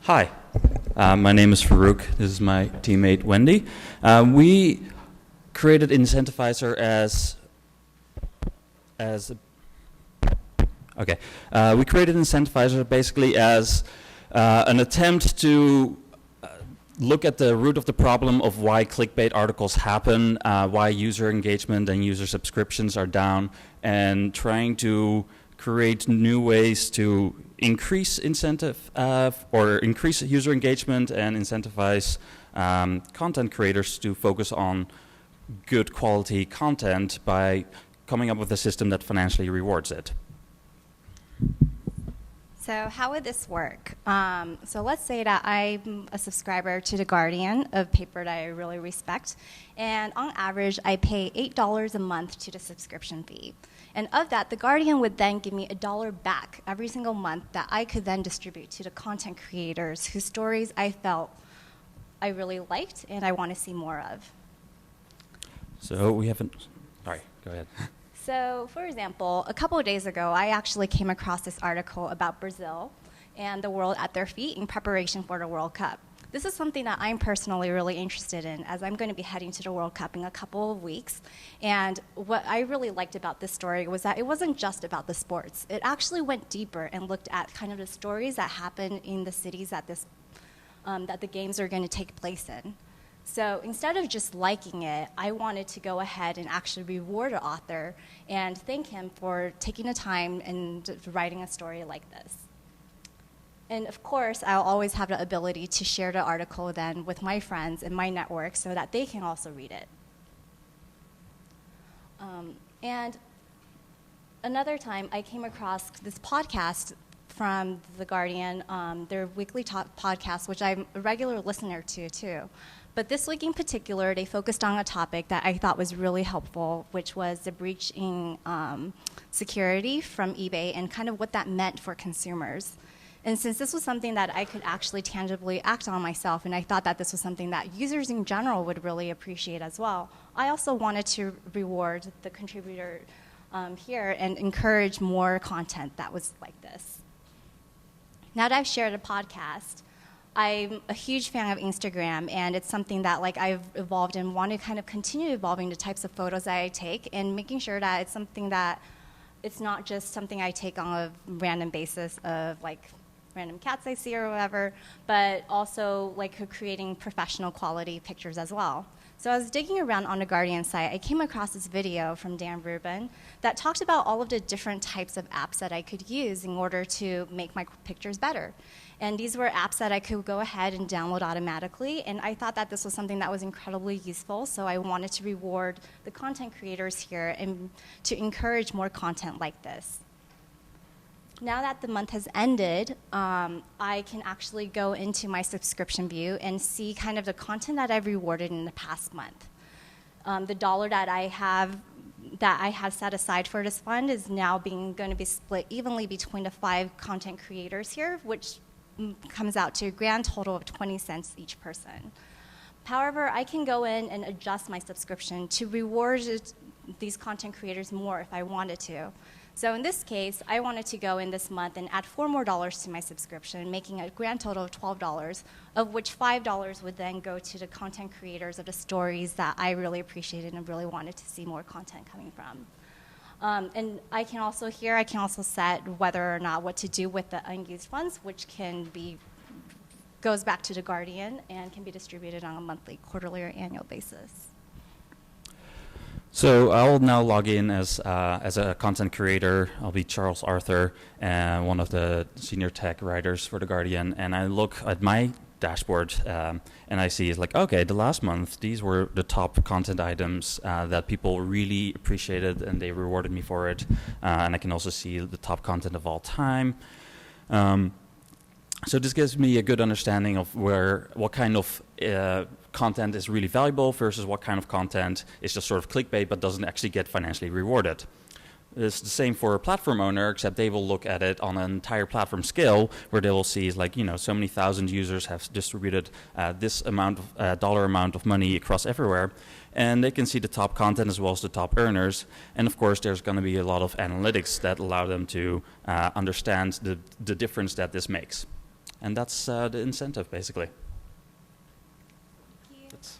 Hi, my name is Faruk. This is my teammate Wendy. We created Incentivizr we created Incentivizr basically as an attempt to look at the root of the problem of why clickbait articles happen, why user engagement and user subscriptions are down, and trying to create new ways to increase incentive or increase user engagement and incentivize content creators to focus on good quality content by coming up with a system that financially rewards it. So how would this work? So let's say that I'm a subscriber to The Guardian, a paper that I really respect, and on average I pay $8 a month to the subscription fee. And of that, The Guardian would then give me $1 back every single month that I could then distribute to the content creators whose stories I felt I really liked and I want to see more of. So we haven't, sorry, go ahead. So, for example, a couple of days ago, I actually came across this article about Brazil and the world at their feet in preparation for the World Cup. This is something that I'm personally really interested in, as I'm going to be heading to the World Cup in a couple of weeks. And what I really liked about this story was that it wasn't just about the sports. It actually went deeper and looked at kind of the stories that happen in the cities that the games are going to take place in. So instead of just liking it, I wanted to go ahead and actually reward the author and thank him for taking the time and writing a story like this. And of course, I'll always have the ability to share the article then with my friends in my network so that they can also read it. And another time, I came across this podcast from The Guardian, their weekly podcast, which I'm a regular listener to too. But this week in particular, they focused on a topic that I thought was really helpful, which was the breach in security from eBay and kind of what that meant for consumers. And since this was something that I could actually tangibly act on myself, and I thought that this was something that users in general would really appreciate as well, I also wanted to reward the contributor here and encourage more content that was like this. Now that I've shared a podcast, I'm a huge fan of Instagram, and it's something that I've evolved and want to kind of continue evolving the types of photos that I take and making sure that it's something that it's not just something I take on a random basis of random cats I see or whatever, but also creating professional quality pictures as well. So I was digging around on the Guardian site. I came across this video from Dan Rubin that talked about all of the different types of apps that I could use in order to make my pictures better. And these were apps that I could go ahead and download automatically, and I thought that this was something that was incredibly useful, so I wanted to reward the content creators here and to encourage more content like this. Now that the month has ended, I can actually go into my subscription view and see kind of the content that I've rewarded in the past month. The dollar that I have set aside for this fund is now going to be split evenly between the 5 content creators here, which comes out to a grand total of 20 cents each person. However, I can go in and adjust my subscription to reward these content creators more if I wanted to. So in this case, I wanted to go in this month and add $4 more to my subscription, making a grand total of $12, of which $5 would then go to the content creators of the stories that I really appreciated and really wanted to see more content coming from. And I can also set whether or not what to do with the unused funds, which goes back to The Guardian and can be distributed on a monthly, quarterly, or annual basis. So I'll now log in as a content creator. I'll be Charles Arthur, one of the senior tech writers for The Guardian, and I look at my dashboard and I see okay, the last month these were the top content items that people really appreciated and they rewarded me for it, and I can also see the top content of all time. So this gives me a good understanding of what kind of content is really valuable versus what kind of content is just sort of clickbait but doesn't actually get financially rewarded. It's the same for a platform owner, except they will look at it on an entire platform scale, where they will see so many thousand users have distributed this amount of dollar amount of money across everywhere, and they can see the top content as well as the top earners. And of course, there's going to be a lot of analytics that allow them to understand the difference that this makes. And that's the incentive, basically. Thank you. That's